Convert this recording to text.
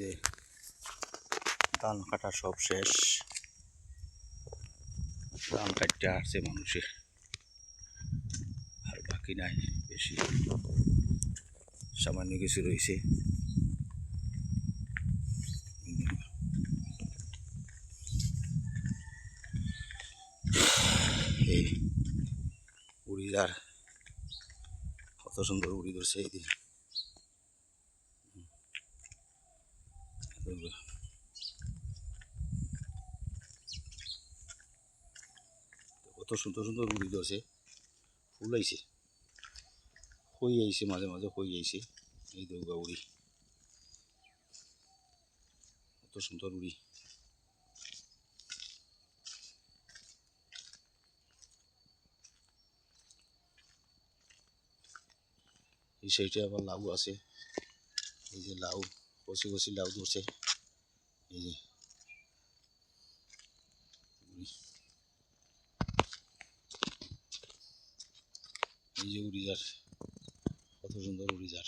যে ধান কাটা সব শেষ, ধান কাটতে আসছে মানুষের, আর বাকি নাই বেশি, সামান্য কিছু রয়েছে। এই উড়িদার কত সুন্দর উড়ি ধরছে এই দিন, কত সুন্দর সুন্দর উড়ি ধরছে, ফুল আইছে, হই আইছে, মাঝে মাঝে হই আইছে। এই দুর্গা উড়ি, কত সুন্দর উড়ি। এই সাইডে আবার লাউ আছে, এই যে লাউ, কচি কচি লাউ ধরছে, এই যে উড়িদার, কত সুন্দর উড়িদার।